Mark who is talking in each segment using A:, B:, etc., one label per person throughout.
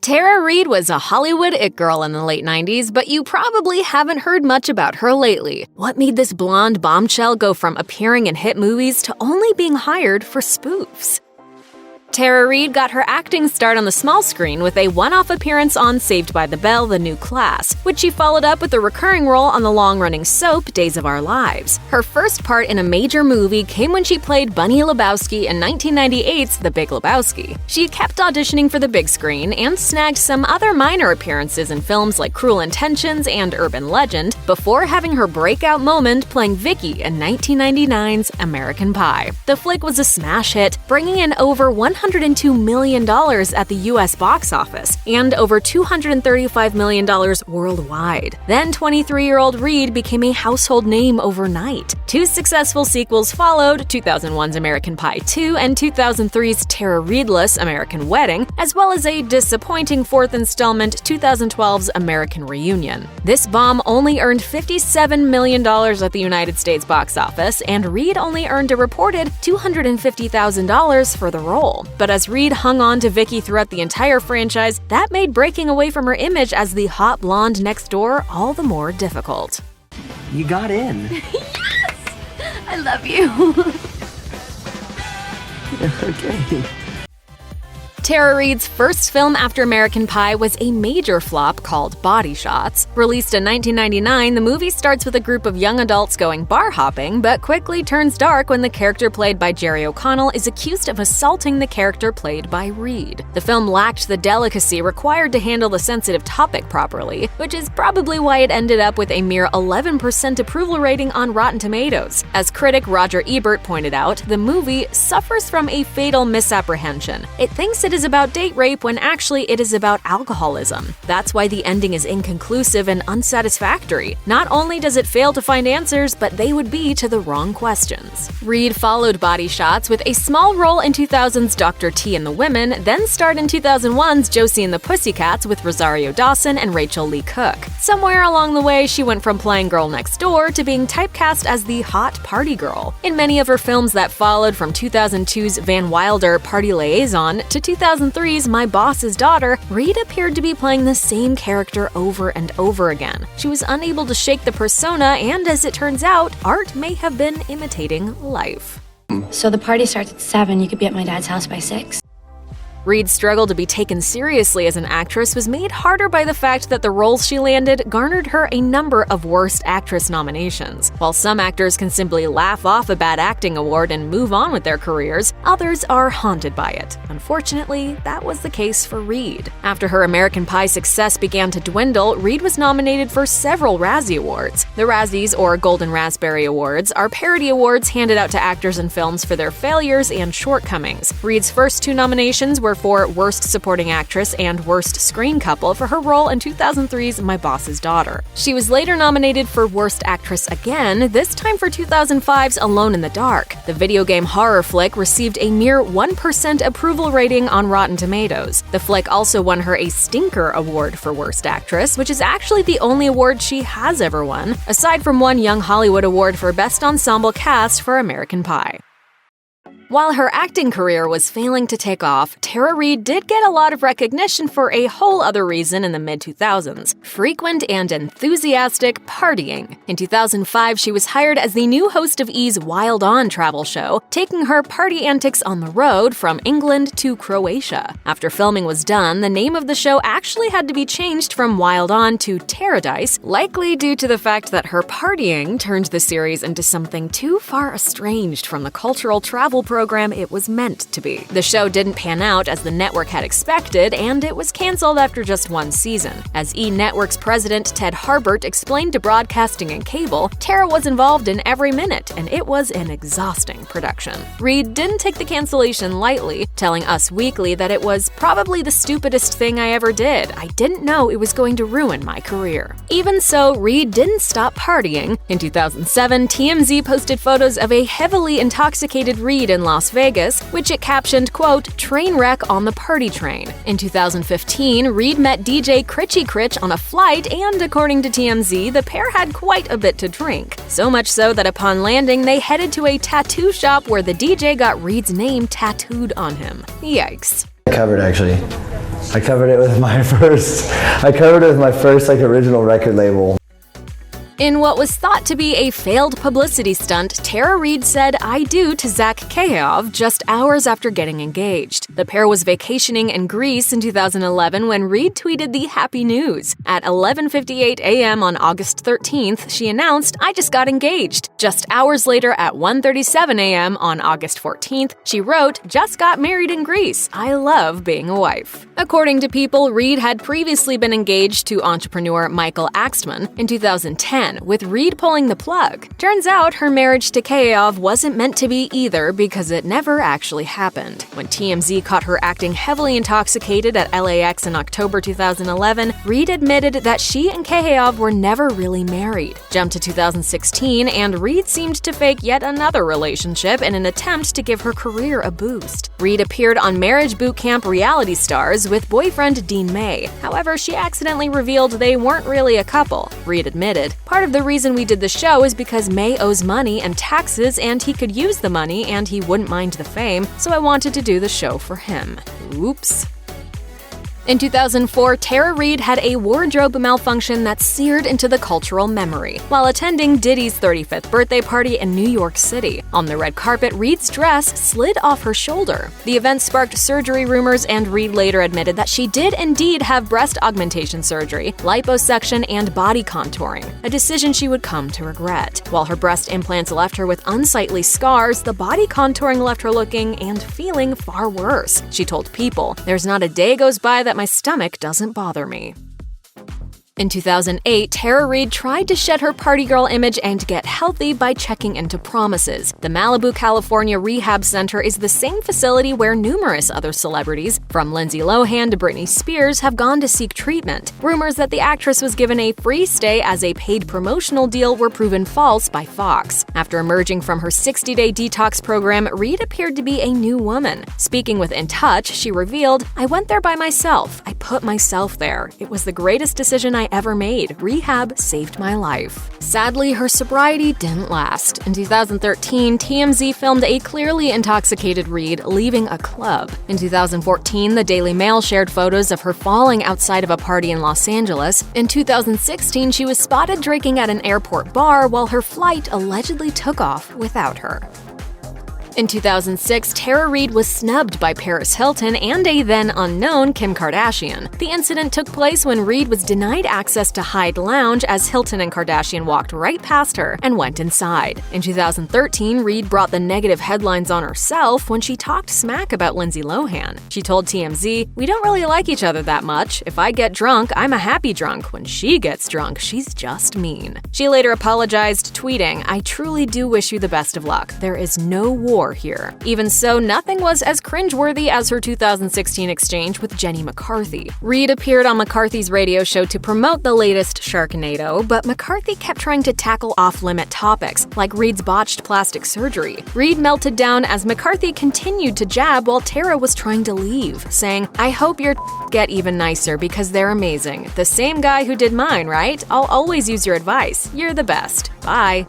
A: Tara Reid was a Hollywood it girl in the late 90s, but you probably haven't heard much about her lately. What made this blonde bombshell go from appearing in hit movies to only being hired for spoofs? Tara Reid got her acting start on the small screen with a one-off appearance on Saved by the Bell: The New Class, which she followed up with a recurring role on the long-running soap Days of Our Lives. Her first part in a major movie came when she played Bunny Lebowski in 1998's The Big Lebowski. She kept auditioning for the big screen and snagged some other minor appearances in films like Cruel Intentions and Urban Legend before having her breakout moment playing Vicky in 1999's American Pie. The flick was a smash hit, bringing in over $102 million at the US box office and over $235 million worldwide. Then 23-year-old Reid became a household name overnight. Two successful sequels followed, 2001's American Pie 2 and 2003's Tara Reidless American Wedding, as well as a disappointing fourth installment, 2012's American Reunion. This bomb only earned $57 million at the United States box office, and Reid only earned a reported $250,000 for the role. But as Reid hung on to Vicky throughout the entire franchise, that made breaking away from her image as the hot blonde next door all the more difficult.
B: You got in.
C: Yes! I love you.
B: Okay.
A: Tara Reid's first film after American Pie was a major flop called Body Shots. Released in 1999, the movie starts with a group of young adults going bar hopping, but quickly turns dark when the character played by Jerry O'Connell is accused of assaulting the character played by Reid. The film lacked the delicacy required to handle the sensitive topic properly, which is probably why it ended up with a mere 11% approval rating on Rotten Tomatoes. As critic Roger Ebert pointed out, the movie suffers from a fatal misapprehension. It thinks it is about date rape when actually it is about alcoholism. That's why the ending is inconclusive and unsatisfactory. Not only does it fail to find answers, but they would be to the wrong questions. Reid followed Body Shots with a small role in 2000's Dr. T and the Women, then starred in 2001's Josie and The Pussycats with Rosario Dawson and Rachel Lee Cook. Somewhere along the way, she went from playing girl next door to being typecast as the hot party girl. In many of her films that followed, from 2002's Van Wilder Party Liaison to 2003's My Boss's Daughter, Reid appeared to be playing the same character over and over again. She was unable to shake the persona, and as it turns out, art may have been imitating life.
D: So the party starts at 7. You could be at my dad's house by 6.
A: Reid's struggle to be taken seriously as an actress was made harder by the fact that the roles she landed garnered her a number of Worst Actress nominations. While some actors can simply laugh off a bad acting award and move on with their careers, others are haunted by it. Unfortunately, that was the case for Reid. After her American Pie success began to dwindle, Reid was nominated for several Razzie Awards. The Razzies, or Golden Raspberry Awards, are parody awards handed out to actors in films for their failures and shortcomings. Reid's first two nominations were for Worst Supporting Actress and Worst Screen Couple for her role in 2003's My Boss's Daughter. She was later nominated for Worst Actress again, this time for 2005's Alone in the Dark. The video game horror flick received a mere 1% approval rating on Rotten Tomatoes. The flick also won her a Stinker Award for Worst Actress, which is actually the only award she has ever won, aside from one Young Hollywood Award for Best Ensemble Cast for American Pie. While her acting career was failing to take off, Tara Reid did get a lot of recognition for a whole other reason in the mid-2000s: frequent and enthusiastic partying. In 2005, she was hired as the new host of E's Wild On travel show, taking her party antics on the road from England to Croatia. After filming was done, the name of the show actually had to be changed from Wild On to Taradise, likely due to the fact that her partying turned the series into something too far estranged from the cultural travel program it was meant to be. The show didn't pan out as the network had expected, and it was canceled after just one season. As E! Network's president Ted Harbert explained to Broadcasting and Cable, Tara was involved in every minute, and it was an exhausting production. Reid didn't take the cancellation lightly, telling Us Weekly that it was probably the stupidest thing I ever did. I didn't know it was going to ruin my career. Even so, Reid didn't stop partying. In 2007, TMZ posted photos of a heavily intoxicated Reid in Las Vegas, which it captioned, quote, "train wreck on the party train." In 2015, Reid met DJ Critchy Critch on a flight, and according to TMZ, the pair had quite a bit to drink. So much so that upon landing, they headed to a tattoo shop where the DJ got Reid's name tattooed on him. Yikes.
B: Covered, actually.
E: I covered it with my first like original record label.
A: In what was thought to be a failed publicity stunt, Tara Reid said "I do" to Zach Kayov just hours after getting engaged. The pair was vacationing in Greece in 2011 when Reid tweeted the happy news. At 11:58 a.m. on August 13th, she announced, "I just got engaged." Just hours later at 1:37 a.m. on August 14th, she wrote, "Just got married in Greece. I love being a wife." According to People, Reid had previously been engaged to entrepreneur Michael Axtman in 2010. With Reid pulling the plug. Turns out her marriage to Kayov wasn't meant to be either because it never actually happened. When TMZ caught her acting heavily intoxicated at LAX in October 2011, Reid admitted that she and Kayov were never really married. Jump to 2016, and Reid seemed to fake yet another relationship in an attempt to give her career a boost. Reid appeared on Marriage Boot Camp Reality Stars with boyfriend Dean May. However, she accidentally revealed they weren't really a couple. Reid admitted, "Part of the reason we did the show is because May owes money and taxes and he could use the money and he wouldn't mind the fame, so I wanted to do the show for him." Oops. In 2004, Tara Reid had a wardrobe malfunction that seared into the cultural memory while attending Diddy's 35th birthday party in New York City. On the red carpet, Reid's dress slid off her shoulder. The event sparked surgery rumors, and Reid later admitted that she did indeed have breast augmentation surgery, liposuction, and body contouring, a decision she would come to regret. While her breast implants left her with unsightly scars, the body contouring left her looking and feeling far worse. She told People, "There's not a day goes by that my stomach doesn't bother me." In 2008, Tara Reid tried to shed her party girl image and get healthy by checking into Promises. The Malibu, California Rehab Center is the same facility where numerous other celebrities, from Lindsay Lohan to Britney Spears, have gone to seek treatment. Rumors that the actress was given a free stay as a paid promotional deal were proven false by Fox. After emerging from her 60-day detox program, Reid appeared to be a new woman. Speaking with In Touch, she revealed, "I went there by myself. I put myself there. It was the greatest decision I ever made. Rehab saved my life." Sadly, her sobriety didn't last. In 2013, TMZ filmed a clearly intoxicated Reid leaving a club. In 2014, the Daily Mail shared photos of her falling outside of a party in Los Angeles. In 2016, she was spotted drinking at an airport bar while her flight allegedly took off without her. In 2006, Tara Reid was snubbed by Paris Hilton and a then-unknown Kim Kardashian. The incident took place when Reid was denied access to Hyde Lounge as Hilton and Kardashian walked right past her and went inside. In 2013, Reid brought the negative headlines on herself when she talked smack about Lindsay Lohan. She told TMZ, "We don't really like each other that much. If I get drunk, I'm a happy drunk. When she gets drunk, she's just mean." She later apologized, tweeting, "I truly do wish you the best of luck. There is no war here." Even so, nothing was as cringeworthy as her 2016 exchange with Jenny McCarthy. Reid appeared on McCarthy's radio show to promote the latest Sharknado, but McCarthy kept trying to tackle off-limit topics, like Reid's botched plastic surgery. Reid melted down as McCarthy continued to jab while Tara was trying to leave, saying, "I hope your get even nicer because they're amazing. The same guy who did mine, right? I'll always use your advice. You're the best. Bye."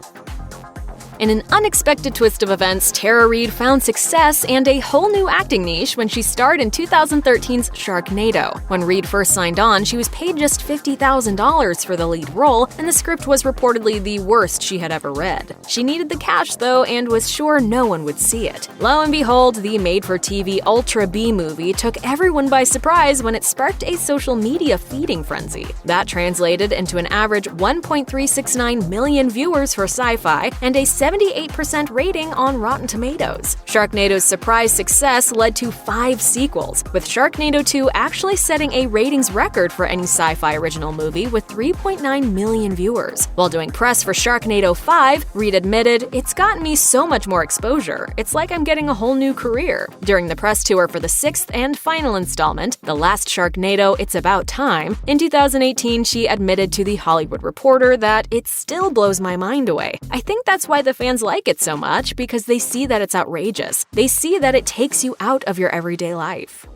A: In an unexpected twist of events, Tara Reid found success and a whole new acting niche when she starred in 2013's Sharknado. When Reid first signed on, she was paid just $50,000 for the lead role, and the script was reportedly the worst she had ever read. She needed the cash, though, and was sure no one would see it. Lo and behold, the made-for-TV Ultra B movie took everyone by surprise when it sparked a social media feeding frenzy. That translated into an average 1.369 million viewers for Sci-Fi and a 78% rating on Rotten Tomatoes. Sharknado's surprise success led to 5 sequels, with Sharknado 2 actually setting a ratings record for any sci-fi original movie with 3.9 million viewers. While doing press for Sharknado 5, Reid admitted, "It's gotten me so much more exposure. It's like I'm getting a whole new career." During the press tour for the 6th and final installment, The Last Sharknado: It's About Time, in 2018, she admitted to The Hollywood Reporter that "it still blows my mind away. I think that's why the fans like it so much, because they see that it's outrageous. They see that it takes you out of your everyday life."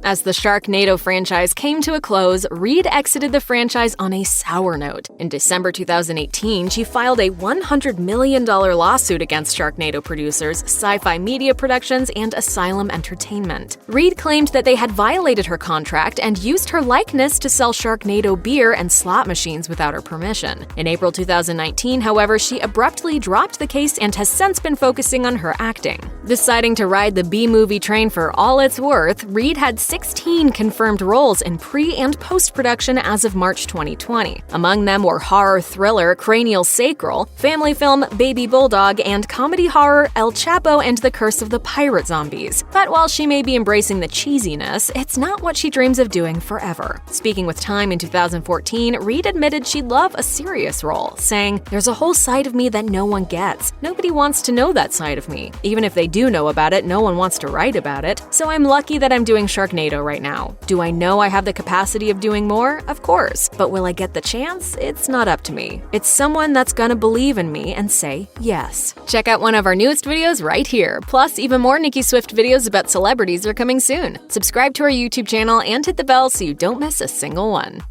A: As the Sharknado franchise came to a close, Reid exited the franchise on a sour note. In December 2018, she filed a $100 million lawsuit against Sharknado producers, Sci-Fi Media Productions, and Asylum Entertainment. Reid claimed that they had violated her contract and used her likeness to sell Sharknado beer and slot machines without her permission. In April 2019, however, she abruptly dropped the case and has since been focusing on her acting. Deciding to ride the B-movie train for all it's worth, Reid had 16 confirmed roles in pre- and post-production as of March 2020. Among them were horror thriller Cranial Sacral, family film Baby Bulldog, and comedy horror El Chapo and the Curse of the Pirate Zombies. But while she may be embracing the cheesiness, it's not what she dreams of doing forever. Speaking with Time in 2014, Reid admitted she'd love a serious role, saying, "There's a whole side of me that no one gets. Nobody wants to know that side of me. Even if they do know about it, no one wants to write about it. So I'm lucky that I'm doing Sharknado right now. Do I know I have the capacity of doing more? Of course. But will I get the chance? It's not up to me. It's someone that's gonna believe in me and say yes." Check out one of our newest videos right here. Plus, even more Nicki Swift videos about celebrities are coming soon. Subscribe to our YouTube channel and hit the bell so you don't miss a single one.